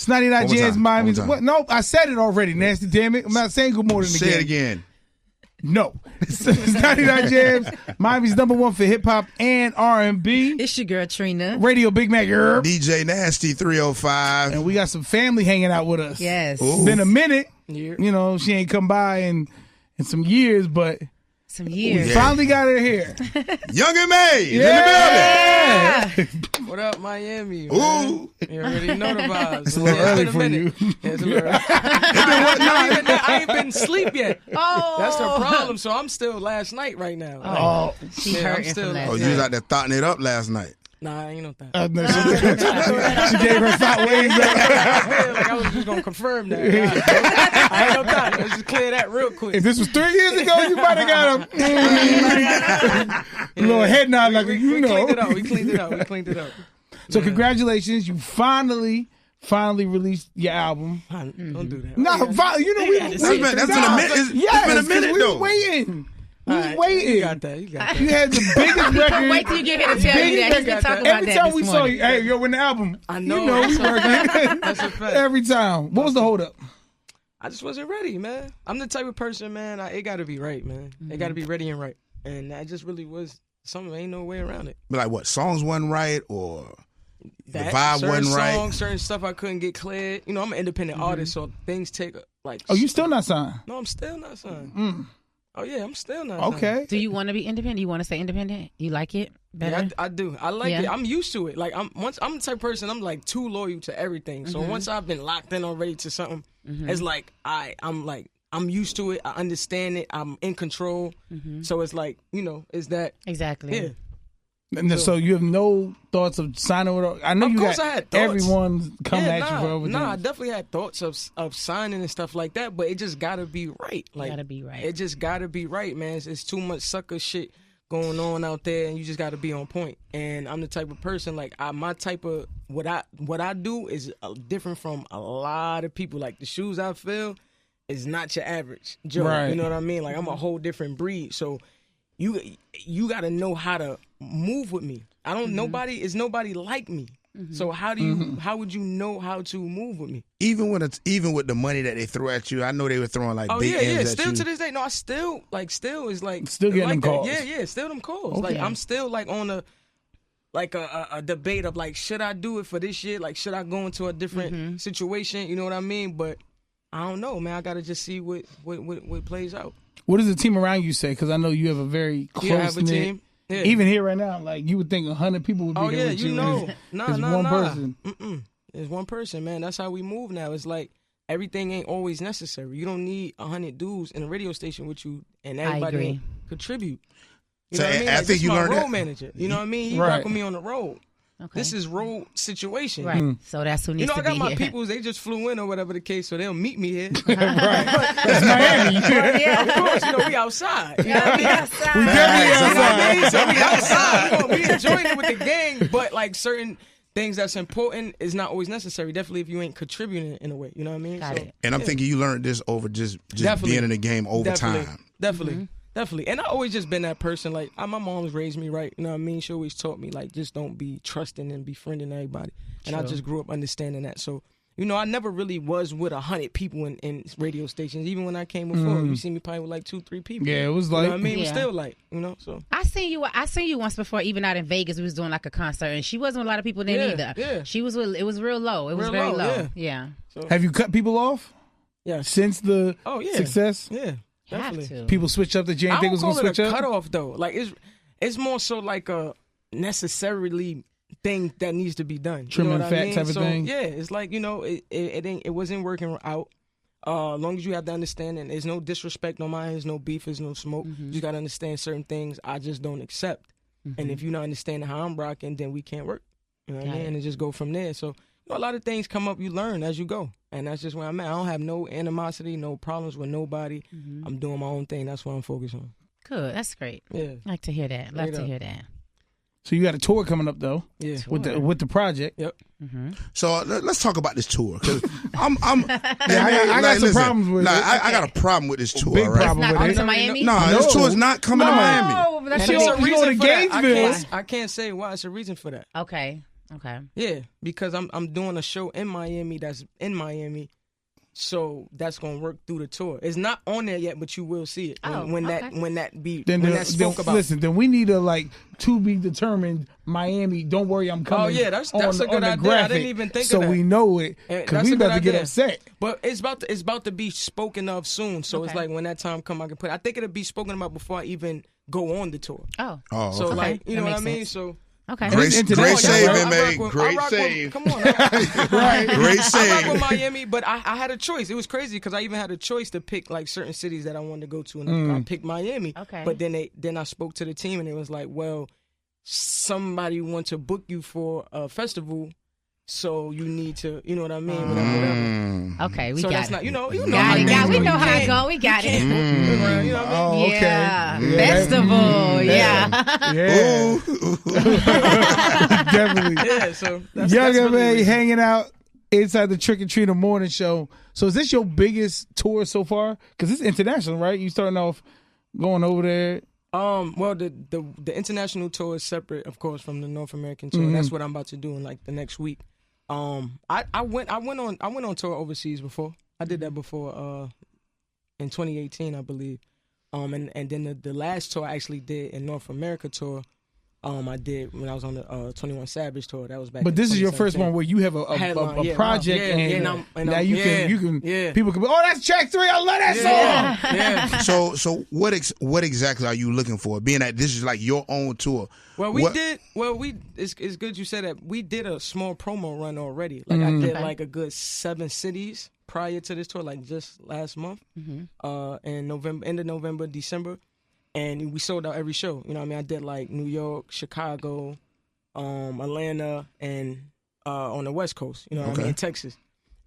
It's 99 JAMZ Miami's. What? No, I said it already, Nasty. Damn it. I'm not saying good morning again. Say it again. No. It's 99 JAMZ, Miami's #1 for hip hop and R&B. It's your girl Trina. Radio Big Mac. DJ Nasty 305. And we got some family hanging out with us. Yes. It's been a minute. You know, she ain't come by in some years, but we finally got her here. Young and May. Yeah. In the building. What up, Miami? Ooh. You already know the vibes. It's a little early for you. Yeah, it's a little early. I ain't been asleep yet. Oh. That's the problem. So I'm still last night right now. Oh. She hurt from last Oh, you was out there thoughting it up last night. Nah, I ain't no thought. No, she gave her thought waves up. Like I was just going to confirm that. I ain't no thought. Let's just clear that real quick. If this was 3 years ago, you might have got a little head nod like we you know. We cleaned it up. So congratulations, you finally released your album. Don't do that. No, you know It's been a minute though. We was waiting. You got that. You had the biggest record. Wait till you get here to tell you that. He's been talking about Every that time this we saw morning. you, hey, yo, when the album, I know. you know we working. That's a fact. Every time. What was the hold up? I just wasn't ready, man. I'm the type of person, man, it got to be right, man. It got to be ready and right. And that just really was something, ain't no way around it. But like what? Songs wasn't right or the That, vibe wasn't right? Songs, certain stuff I couldn't get cleared. You know, I'm an independent artist, so things take like... Oh, you still not signed? No, I'm still not signed. Oh, yeah, I'm still not signed. Okay. Do you want to be independent? You want to stay independent? You like it better? Yeah, I do. I like it. I'm used to it. Like I'm the type of person, I'm like too loyal to everything. So once I've been locked in already to something, it's like I'm used to it. I understand it. I'm in control. So it's like, you know, is that Exactly. Yeah. So you have no thoughts of signing with? I know Of you course got I had thoughts. everyone come at you for everything. Nah, I definitely had thoughts of signing and stuff like that, but it just gotta be right. Like, Gotta be right. It just gotta be right, man. It's too much sucker shit going on out there, and you just gotta be on point. And I'm the type of person, like, my type of what I do is different from a lot of people. Like the shoes I feel is not your average Joe. Right. You know what I mean? Like I'm a whole different breed. So you got to know how to move with me. I don't. Nobody like me. So how would you know how to move with me? Even with the money that they throw at you, I know they were throwing like big ends at Still you. to this day, no, I still is like Still getting like them calls. Yeah, still them calls. Okay. Like I'm still like on a debate of like, should I do it for this shit? Like, should I go into a different situation? You know what I mean? But I don't know, man. I gotta just see what plays out. What does the team around you say? Because I know you have a very close knit team. Yeah. Even here right now, like you would think 100 people would be here with you. You know. It's one person. It's one person, man. That's how we move now. It's like everything ain't always necessary. You don't need 100 dudes in a radio station with you and everybody contribute. You know what I mean? I Like, think you my learned road that. manager. You know what I mean? He Right. rock with me on the road. Okay. This is road situation. Right. So that's who needs You know, to I got be my here. peoples. They just flew in or whatever the case, so they'll meet me here. That's Miami. Of course, you know, we outside. You know what I mean? We definitely outside. So we outside. We enjoying it with the gang, but like certain things that's important is not always necessary. Definitely if you ain't contributing in a way. You know what I mean? Got it. And I'm thinking you learned this over just Definitely. being in the game over time. Definitely. And I always just been that person. Like, my mom's raised me right. You know what I mean? She always taught me, like, just don't be trusting and befriending everybody. And I just grew up understanding that. So, you know, I never really was with 100 people in radio stations. Even when I came before, you see me probably with like 2-3 people. Yeah, it was like, you know what I mean? It was Yeah. still like, you know, so. I seen you once before, even out in Vegas. We was doing like a concert, and she wasn't with a lot of people then either. Yeah. She was with. It was real low. It was Real very low, low. Yeah. have you cut people off Yeah. since the success? Yeah. You have Definitely. to. People switch up that you ain't I think don't was going call to it switch a up? cutoff though. Like it's more so like a necessarily thing that needs to be done. Trim you know and what I fat mean? type of So, thing? Yeah, it's like, you know, it wasn't working out. As long as you have the understanding, there's no disrespect on my end, there's no beef, there's no smoke. You just gotta understand certain things I just don't accept. And if you're not understanding how I'm rocking, then we can't work. You know what I mean? And it just go from there. So, you know, a lot of things come up, you learn as you go. And that's just where I'm at. I don't have no animosity, no problems with nobody. I'm doing my own thing. That's what I'm focused on. Good. That's great. Yeah. Like to hear that. Love Straight to up. hear that. So you got a tour coming up though Yeah. with the project. Yep. So let's talk about this tour because I got some problems with it. I got a problem with this tour. Big right? problem Not with coming it. to Miami? No, this tour is not coming to Miami. Oh, that's And you there's go- a you go reason to for that. Gainesville. I can't say why. It's a reason for that. Okay. Okay. Yeah, because I'm doing a show in Miami that's in Miami. So that's gonna work through the tour. It's not on there yet, but you will see it when that's spoke about. Listen, then we need a to be determined Miami. Don't worry, I'm coming. Oh yeah, that's a good idea. I didn't even think of that. So we know it because we about to get upset. But it's about to be spoken of soon. So it's like when that time come, I can put. I think it'll be spoken about before I even go on the tour. Oh, so okay. you know what I mean. So. Okay. Great save, man. Great save. Come on. Right. Great save. I rock with Miami, but I had a choice. It was crazy because I even had a choice to pick certain cities that I wanted to go to, and I picked Miami. Okay. But then I spoke to the team, and it was like, well, somebody wants to book you for a festival. So you need to, you know what I mean? Whatever. Okay, we so got that's it. Not, you know we know how it go. We got it. You know what I mean? Yeah. Festival. Yeah. Definitely. Yeah. So Young M.A. hanging out inside the Trick or Treater Morning Show. So is this your biggest tour so far? Because it's international, right? You starting off going over there. Well, the international tour is separate, of course, from the North American tour. That's what I'm about to do in the next week. I went on tour overseas before. I did that before in 2018, I believe. And then the last tour I actually did in North America tour. I did when I was on the 21 Savage tour. That was back. But this is your first one where you have a project, and now you can people can be, oh, that's track 3. I love that song. Yeah. So what exactly are you looking for? Being that this is like your own tour. Well, it's good you said that. We did a small promo run already. I did a good 7 cities prior to this tour, just last month, in November, end of November, December. And we sold out every show. You know what I mean? I did New York, Chicago, Atlanta, and on the West Coast, you know what I mean, Texas.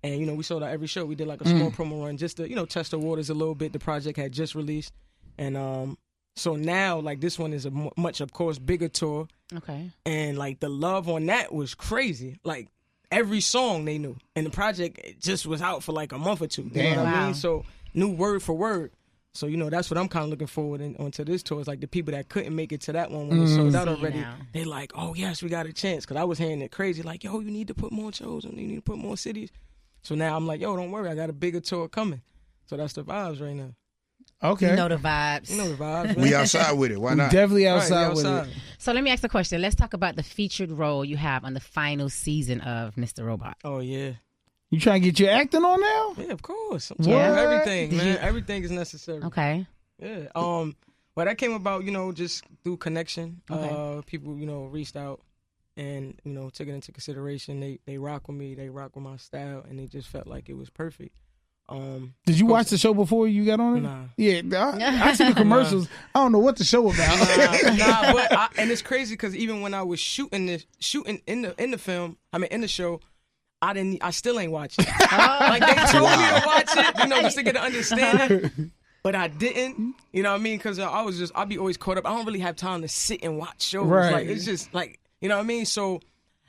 And, we sold out every show. We did a small promo run just to, test the waters a little bit. The project had just released. And so now, this one is a much, of course, bigger tour. Okay. And, the love on that was crazy. Every song they knew. And the project just was out for a month or 2. You know what I mean? So, knew word for word. So, that's what I'm kind of looking forward onto this tour. It's the people that couldn't make it to that one when it sold out already, they oh, yes, we got a chance. Because I was hearing it crazy, yo, you need to put more shows and you need to put more cities. So now I'm yo, don't worry, I got a bigger tour coming. So that's the vibes right now. Okay. You know the vibes. Man. We outside with it. Why not? Definitely outside with it. So let me ask a question. Let's talk about the featured role you have on the final season of Mr. Robot. Oh, yeah. You trying to get your acting on now? Yeah, of course. I'm trying to everything, man. Everything is necessary. Okay. Yeah. Well, that came about, just through connection. Okay. People, reached out and, took it into consideration. They rock with me. They rock with my style, and they just felt like it was perfect. Did you watch the show before you got on it? Nah. Yeah, I see the commercials. Nah. I don't know what the show about. But and it's crazy because even when I was shooting in the film, in the show, I still ain't watching. They told me to watch it, just to get an understanding. But I didn't, you know what I mean? Because I'd be always caught up. I don't really have time to sit and watch shows. Right. It's just you know what I mean? So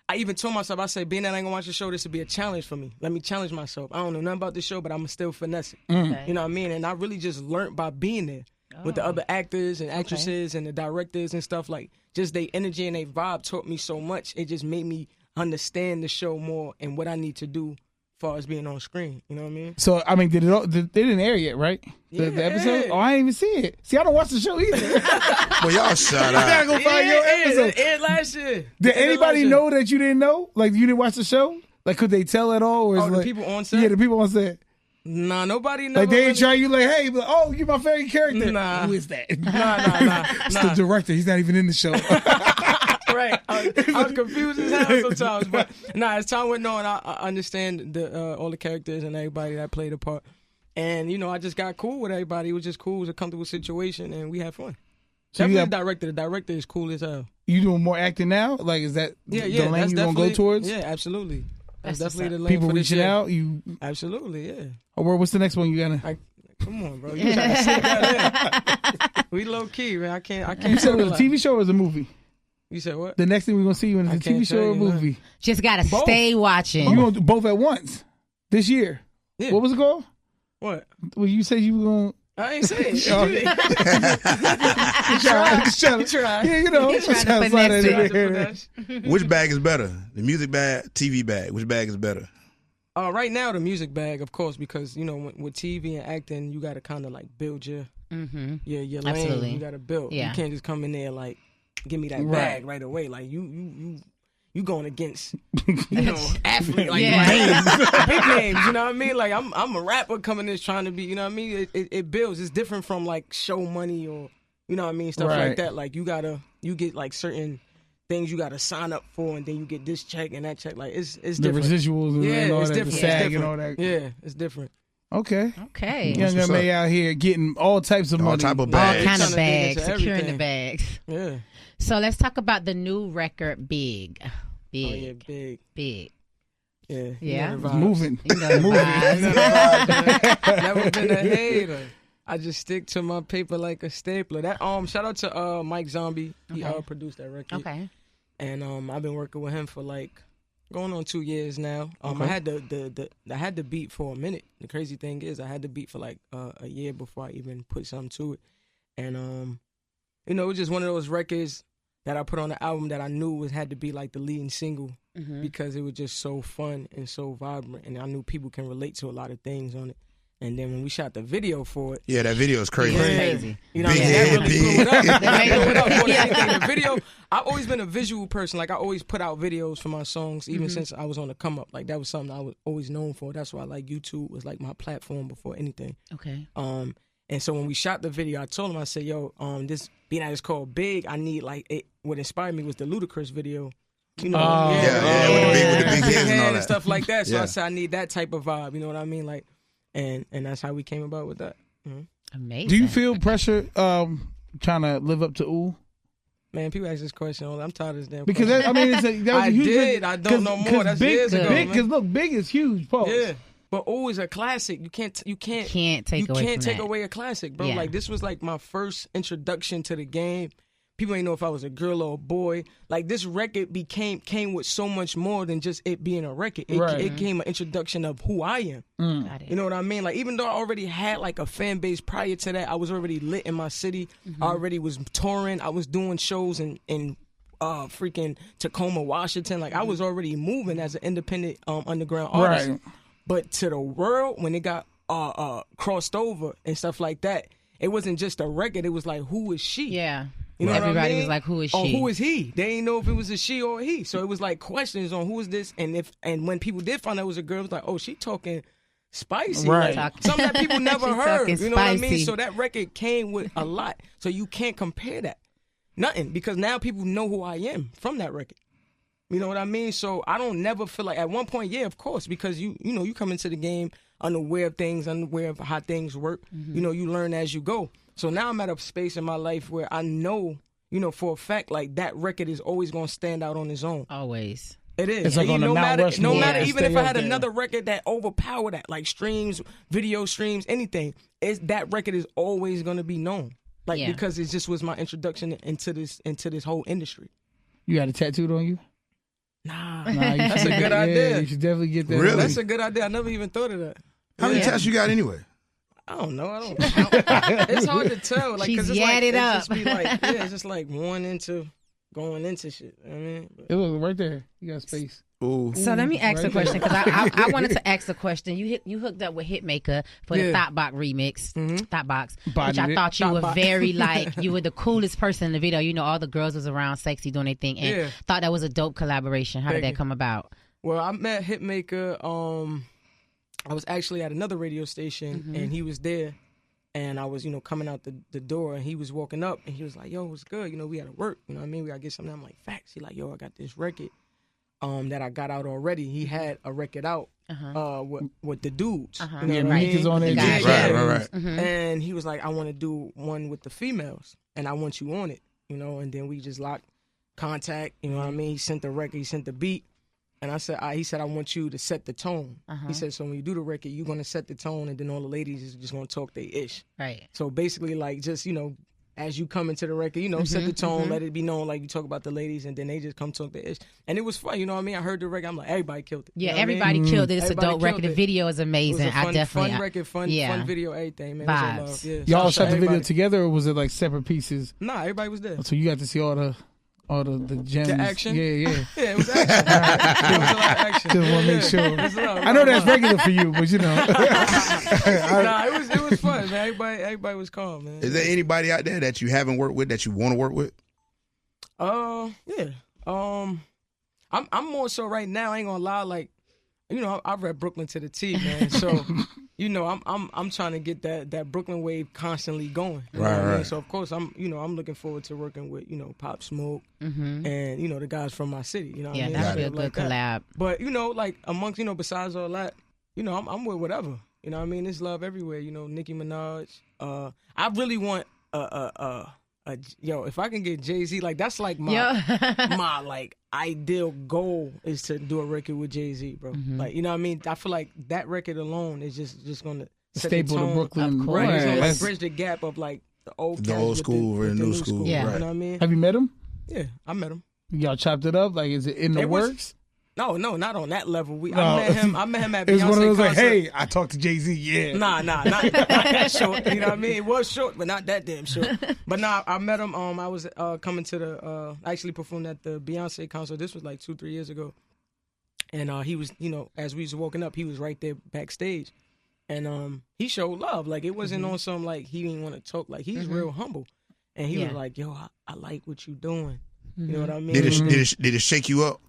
I even told myself, I said, being that I ain't gonna watch the show, this would be a challenge for me. Let me challenge myself. I don't know nothing about the show, but I'm still finesse it. Okay. You know what I mean? And I really just learned by being there with the other actors and actresses and the directors and stuff. Just their energy and their vibe taught me so much. It just made me understand the show more and what I need to do as far as being on screen. You know what I mean? So, they didn't air yet, right? The episode? Oh, I didn't even see it. See, I don't watch the show either. Well, y'all shut up. You gotta go find your episode. It aired last year. Did anybody know that you didn't know? You didn't watch the show? Could they tell at all? Or the people on set? Yeah, the people on set. Nah, nobody knows. They ain't try you hey, oh, you're my favorite character. Nah. Who is that? Nah. It's the director. He's not even in the show. Right. I was confused as hell sometimes. But as time went on, I understand all the characters and everybody that played a part. And, I just got cool with everybody. It was just cool. It was a comfortable situation, and we had fun. So definitely the director. The director is cool as hell. You doing more acting now? Is that the lane you going to go towards? Yeah, absolutely. That's definitely the lane people for reaching out? Absolutely, yeah. What's the next one you got to... Come on, bro. You trying to sit that in. We low key, man. I can't. You said it was a TV show or was a movie? You said what? The next thing we're going to see you in is a TV show or a movie. Just got to stay watching. You going to do both at once this year? Yeah. What was it called? What? Well, you said you were going I ain't saying shit. Try. Yeah, you know. Which bag is better? The music bag, TV bag. Which bag is better? Right now, the music bag, of course, because, you know, with TV and acting, you got to kind of, like, build your lane. Absolutely. You got to build. Yeah. You can't just come in there, like, give me that bag right away. Like, you going against, you know, athlete, like, big names, you know what I mean? Like, I'm a rapper coming in trying to be, you know what I mean? It builds. It's different from, like, show money or, you know what I mean, stuff like that. Like, you get, like, certain things you got to sign up for, and then you get this check and that check. Like, it's different. The residuals and all it's that, different. the SAG and all that. Yeah, it's different. Okay. Young May out here getting all types of money. All type of bags. All kind of bags, securing the bags. Yeah. So let's talk about the new record, Big. Oh, yeah, big. Yeah. Yeah. Moving. You know the vibes. Never been a hater. I just stick to my paper like a stapler. That shout out to Mike Zombie. He produced that record. Okay. And I've been working with him for like going on 2 years now. I had the beat for a minute. The crazy thing is I had the beat for like a year before I even put something to it. And you know, it was just one of those records that I put on the album that I knew had to be like the leading single because it was just so fun and so vibrant, and I knew people can relate to a lot of things on it. And then when we shot the video for it, that video is crazy. You know, that really blew it up. That blew it up more than anything. The video, I've always been a visual person. Like, I always put out videos for my songs, even since I was on the come up. Like, that was something I was always known for. That's why, like, YouTube was like my platform before anything. Okay. And so when we shot the video, I told him, I said, yo, this beat that is called Big. I need, like, it. What inspired me was the Ludacris video. You know, with the big heads and all that. Stuff like that. So I said, I need that type of vibe. You know what I mean? Like, and that's how we came about with that. Amazing. Do you feel pressure trying to live up to Ooh? Man, people ask this question all. I'm tired of this damn because question. That was a huge did. I don't know more. That's big, years ago. Because look, Big is huge. Pause. Yeah. But Ooh is a classic. You can't take away a classic, bro. Yeah. Like, this was like my first introduction to the game. People ain't know if I was a girl or a boy. Like, this record came with so much more than just it being a record. It came an introduction of who I am. You know what I mean? Like, even though I already had like a fan base prior to that, I was already lit in my city. I already was touring. I was doing shows in freaking Tacoma, Washington. Like, I was already moving as an independent underground artist. Right. But to the world, when it got crossed over and stuff like that, it wasn't just a record. It was like, who is she? Yeah. You know Everybody what I mean? was like, who is she? Oh, who is he? They didn't know if it was a she or a he. So it was like questions on who is this, and when people did find out it was a girl, it was like, oh, she talking spicy. Right. Like, something that people never heard. You know what I mean? Spicy. So that record came with a lot. So you can't compare that. Nothing. Because now people know who I am from that record. You know what I mean? So I don't never feel like, at one point, yeah, of course, because you know, you come into the game unaware of things, unaware of how things work. You know, you learn as you go. So now I'm at a space in my life where I know, you know, for a fact, like, that record is always going to stand out on its own. Always. It is. It's like on no matter, even if I had there. another record that overpowered that, like streams, video streams, anything, that record is always going to be known. Like, because it just was my introduction into this whole industry. You got it tattooed on you? Nah, that's a good idea. Yeah, you should definitely get that. Really? That's a good idea. I never even thought of that. How many tats you got anyway? I don't know. I don't count. It's hard to tell. Like, She's cause it's yadded like, up. It's just be like, it's just like going into shit. You know what I mean? It was right there. You got space. Ooh. So let me ask a question, because I wanted to ask a question. You hooked up with Hitmaker for the Thought Box remix, Thought Box, which I thought you were very like, you were the coolest person in the video. You know, all the girls was around sexy doing their thing, and thought that was a dope collaboration. How did that come about? Well, I met Hitmaker. I was actually at another radio station, and he was there. And I was, you know, coming out the door, and he was walking up, and he was like, yo, what's good? You know, we had to work. You know what I mean? We got to get something. I'm like, facts. He like, yo, I got this record that I got out already. He had a record out with the dudes. You know what I mean? On there. Right. And he was like, I want to do one with the females, and I want you on it, you know? And then we just locked contact, you know what I mean? He sent the record, he sent the beat. And he said, I want you to set the tone. He said, so when you do the record, you're going to set the tone, and then all the ladies is just going to talk they ish. Right. So basically, like, just, you know, as you come into the record, you know, set the tone, let it be known, like you talk about the ladies, and then they just come talk their ish. And it was fun, you know what I mean? I heard the record, I'm like, everybody killed it. Yeah, you know everybody killed it. It's a dope record. The video is amazing. It was a fun record, fun video, everything, man. Vibes. It was all love. Y'all shot the video together, or was it like separate pieces? Nah, everybody was there. So you got to see all the gems. The action? Yeah. Yeah, it was action. It was a lot of action. Just want to make sure. I know that's regular for you, but you know. Nah, it was fun, man. Everybody was calm, man. Is there anybody out there that you haven't worked with that you want to work with? Yeah. I'm more so right now, I ain't gonna lie, like, you know, I've read Brooklyn to the T, man. So, you know, I'm trying to get that Brooklyn wave constantly going. Right. So of course I'm looking forward to working with, you know, Pop Smoke and, you know, the guys from my city. You know what I mean? That'd be a good collab. But, you know, like amongst, you know, besides all that, you know, I'm with whatever. You know what I mean? There's love everywhere. You know, Nicki Minaj. I really want if I can get JAMZ, like that's like my like ideal goal is to do a record with JAMZ, bro. Like, you know what I mean? I feel like that record alone is just gonna set staple the tone. To Brooklyn, right? It's gonna like bridge the gap of like the old school and the new school. Yeah. Right. You know what I mean? Have you met him? Yeah, I met him. Y'all chopped it up? Like, is it in the works? No, not on that level. I met him at Beyonce it was one of those concert. like, hey, I talked to JAMZ, yeah. Nah, not that short. You know what I mean? It was short, but not that damn short. But nah, I met him. I was coming to I actually performed at the Beyonce concert. This was like 2-3 years ago. And he was, you know, as we was walking up, he was right there backstage. And he showed love. Like, it wasn't on some, like, he didn't want to talk. Like, he's real humble. And he was like, yo, I like what you doing. You know what I mean? Did it shake you up?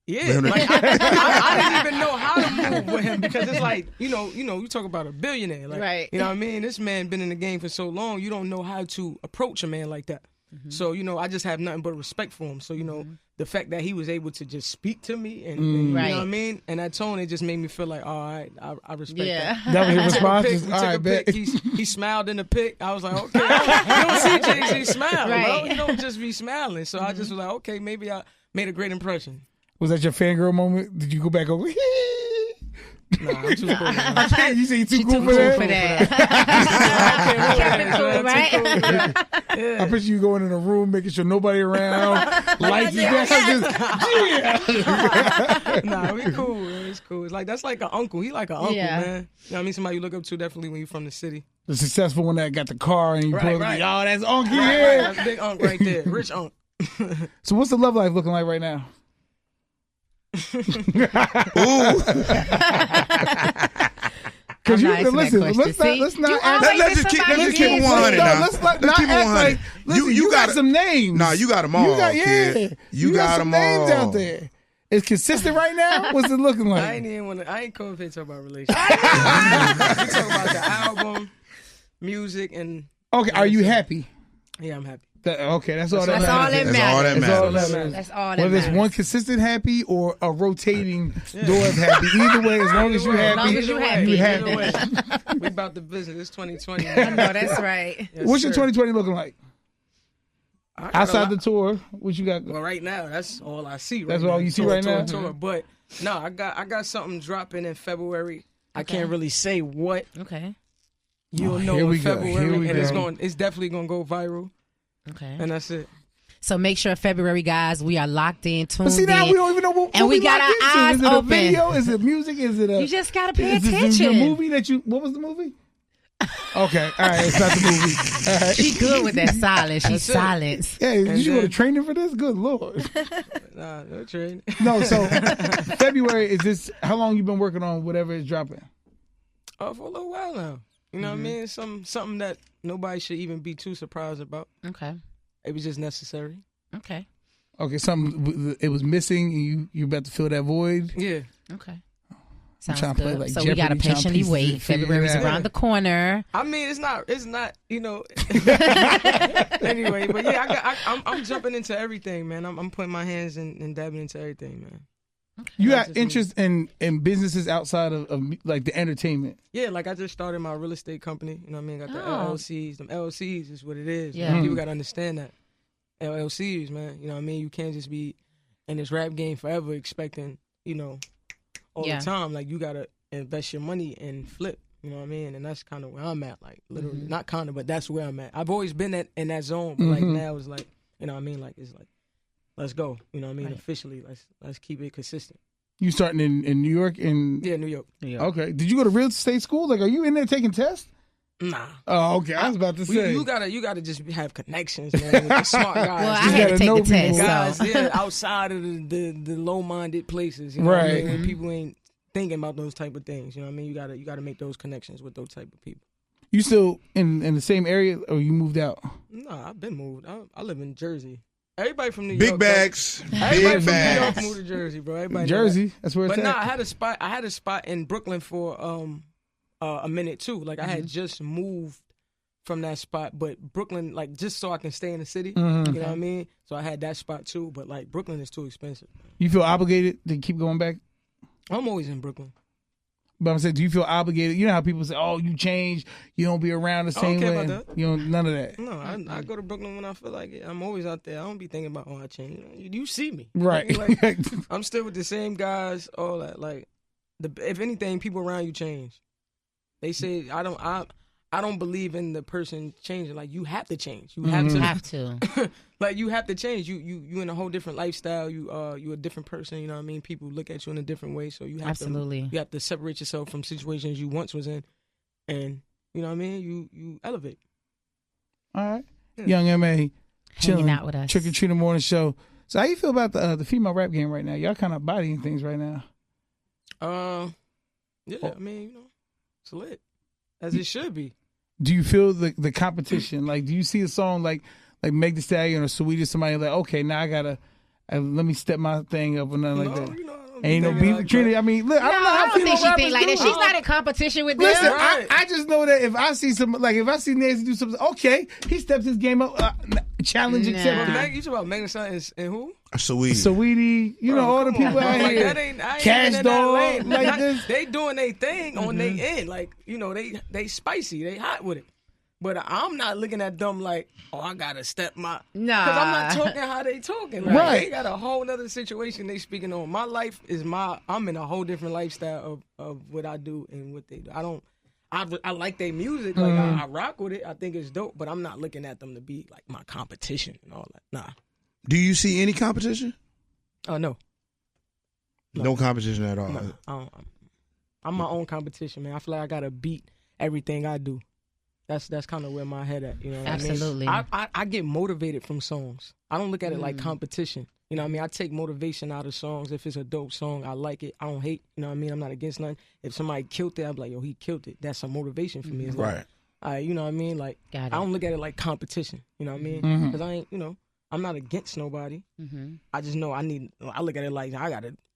Yeah, like, I didn't even know how to move with him because it's like, you know, you talk about a billionaire, like, right. You know what I mean? This man been in the game for so long, you don't know how to approach a man like that. So, you know, I just have nothing but respect for him. So, you know, the fact that he was able to just speak to me and you know what I mean? And that tone, it just made me feel like, all right, I respect that. That was your response? We took a pic. He smiled in the pic. I was like, okay. You don't see JAMZ smile, bro. You don't just be smiling. So I just was like, okay, maybe I made a great impression. Was that your fangirl moment? Did you go back over? Nah, I'm too cool. You say you too cool for that? I picture you going in a room, making sure nobody around, lights is down. Nah, we cool. Man. It's cool. It's like that's like an uncle. He like an uncle, man. You know what I mean? Somebody you look up to definitely when you're from the city. The successful one that got the car and you pulled right. Oh, that's Uncle. Right. That's big Unc right there. Rich Unc. So what's the love life looking like right now? Because let's not just keep it 100 now. Let's keep it 100. Listen, you got some names. Nah, you got them all. You got some them names all out there. It's consistent right now. What's it looking like? I ain't coming here to talk about relationships. We talk about the album, music, and. Okay, are you happy? Yeah, I'm happy. Okay, that's all that matters. That's all that matters. Whether it's one consistent happy or a rotating door of happy. Either way, as long as you're happy, you happy. We about the business. It's 2020. I know, that's right. Yes, what's your 2020 looking like? Outside the tour, what you got? Well, right now, that's all I see. That's all you see right now? Tour. But no, I got something dropping in February. I can't really say what. Okay. You'll know in February, and it's definitely gonna go viral. Okay. And that's it. So make sure February, guys, we are locked in, tuned in. But see, now we don't even know what and we got our eyes open. Is it open. A video? Is it music? Is it a? You just gotta pay attention. Is it a movie that you? What was the movie? Okay, all right, it's not the movie. All right. She good with that silence. She's silent. Yeah, did you go to training for this? Good Lord. Nah, no training. No, so February is this? How long you been working on whatever is dropping? For a little while now. You know what I mean? Something that nobody should even be too surprised about. Okay. It was just necessary. Okay. Okay, something it was missing and you about to fill that void? Yeah. Okay. Sounds good. Play like so Jeopardy, we gotta patiently wait. February's around the corner. I mean, it's not, you know. Anyway, but yeah, I'm jumping into everything, man. I'm putting my hands and dabbing into everything, man. Okay. You got interest in businesses outside of like the entertainment? Yeah, like I just started my real estate company. You know what I mean? Got the LLCs. Them LLCs is what it is. Yeah. People got to understand that. LLCs, man. You know what I mean? You can't just be in this rap game forever expecting, you know, all the time. Like, you got to invest your money and flip. You know what I mean? And that's kind of where I'm at, like literally, not kind of, but that's where I'm at. I've always been in that zone, but like now it's like, you know what I mean? Like it's like, let's go. You know what I mean? Right. Officially, let's keep it consistent. You starting in New York? Yeah, New York. Okay. Did you go to real estate school? Like, are you in there taking tests? Nah. Oh, okay. I was about to say you gotta just have connections, man, with the smart guys. Well, I had to take the test. Guys, so. yeah, outside of the low-minded places, you know what I mean? When people ain't thinking about those type of things, you know what I mean? You gotta make those connections with those type of people. You still in the same area, or you moved out? No, I've been moved. I live in Jersey. Everybody from New Big York. bags. Everybody from New York moved to Jersey, bro. Everybody Jersey. That's where it's at. But I had a spot in Brooklyn for a minute too. Like I had just moved from that spot, but Brooklyn, like just so I can stay in the city. You know what I mean? So I had that spot too, but like Brooklyn is too expensive. You feel obligated to keep going back? I'm always in Brooklyn. But I'm saying, do you feel obligated? You know how people say, "Oh, you change, you don't be around the same way." I don't care about that. You know, none of that. No, I go to Brooklyn when I feel like it. I'm always out there. I don't be thinking about, I changed. You see me, right? Like, I'm still with the same guys. All that, like, if anything, people around you change. They say I don't believe in the person changing. Like, you have to change. You have to. Like, you have to change. You in a whole different lifestyle. You a different person. You know what I mean? People look at you in a different way. So you have you have to separate yourself from situations you once was in, and you know what I mean. You elevate. All right, Young M.A. hanging out with us. Trick or Treat in the Morning Show. So how you feel about the female rap game right now? Y'all kind of bodying things right now. Yeah. I mean, you know, it's lit as it should be. Do you feel the competition? Like, do you see a song like Meg Thee Stallion or Saweetie, somebody like, okay, now I gotta let me step my thing up or nothing like that? You know, ain't no beef. Trinity, I mean, look, I don't know how think she think like that. She's not in competition with them. Listen, Right. I just know that if I see Nancy do something, okay, he steps his game up, challenge accepted. You talking about Meg Thee Stallion and who? Saweetie, you know, all the people out here. Cash Doll, like this. They doing their thing on their end. Like, you know, they spicy, they hot with it. But I'm not looking at them like, I gotta step my. Nah. Because I'm not talking how they talking. Like, right. They got a whole other situation they speaking on. My life is I'm in a whole different lifestyle of what I do and what they do. I like their music. Like, I rock with it. I think it's dope. But I'm not looking at them to be like my competition and all that. Nah. Do you see any competition? No. No competition at all. No, I'm my own competition, man. I feel like I gotta beat everything I do. That's kind of where my head at. You know what Absolutely. I mean? I get motivated from songs. I don't look at it like competition. You know what I mean? I take motivation out of songs. If it's a dope song, I like it. I don't hate. You know what I mean? I'm not against nothing. If somebody killed it, I'm like, yo, he killed it. That's some motivation for me. It's right. Like, you know what I mean? Like, I don't look at it like competition. You know what I mean? Because I ain't, you know, I'm not against nobody. I just know I look at it like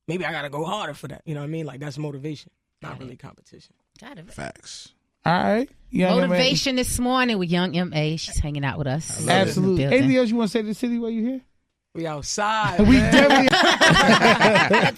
maybe I gotta go harder for that. You know what I mean? Like, that's motivation, not really competition. Got it. Facts. All right. Motivation this morning with Young M.A. She's hanging out with us. Absolutely. Anything else you want to say to the city while you're here? We outside. We definitely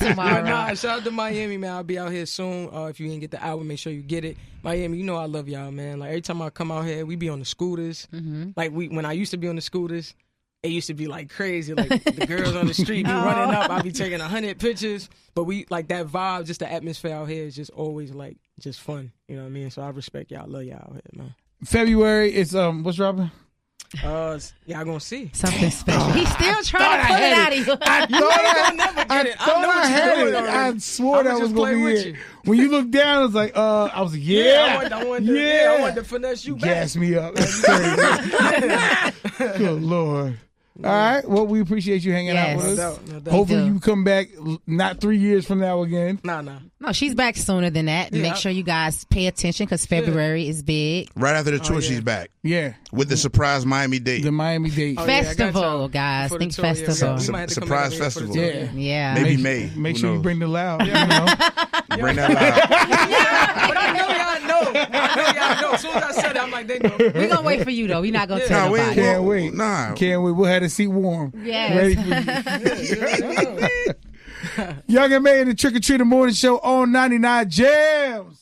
tomorrow. Nah, shout out to Miami, man. I'll be out here soon. If you didn't get the album, make sure you get it. Miami, you know I love y'all, man. Like, every time I come out here, we be on the scooters. Like, when I used to be on the scooters, it used to be like crazy. Like, the girls on the street be running up. I be taking 100 pictures. But we, like, that vibe, just the atmosphere out here is just always, like, just fun. You know what I mean? So I respect y'all. Love y'all out here, man. February, it's, what's dropping? Y'all gonna see. Something special. He's still trying to pull it out of you. I thought I had it. I swore that was going to be it. When you look down, it's like, I was like, yeah. I wanted to finesse you back. Gas me up. Good Lord. All right. Well, we appreciate you hanging out with us. No doubt. Hopefully you come back not 3 years from now again. Nah. No, she's back sooner than that. Yeah. Make sure you guys pay attention because February is big. Right after the tour, she's back. Yeah. With the surprise Miami date. The Miami date. Festival, guys. Think tour, festival. Surprise festival. Yeah. Maybe May. Make sure you bring the loud. Bring that loud. But I know y'all know. As soon as I said it, I'm like, they know. We're going to wait for you, though. We're not going to tell nobody. Can't wait. Nah. Can't wait. We'll have the seat warm. Yes. Ready for you. Young M.A. in the Trick or Treat Morning Show on 99 JAMZ.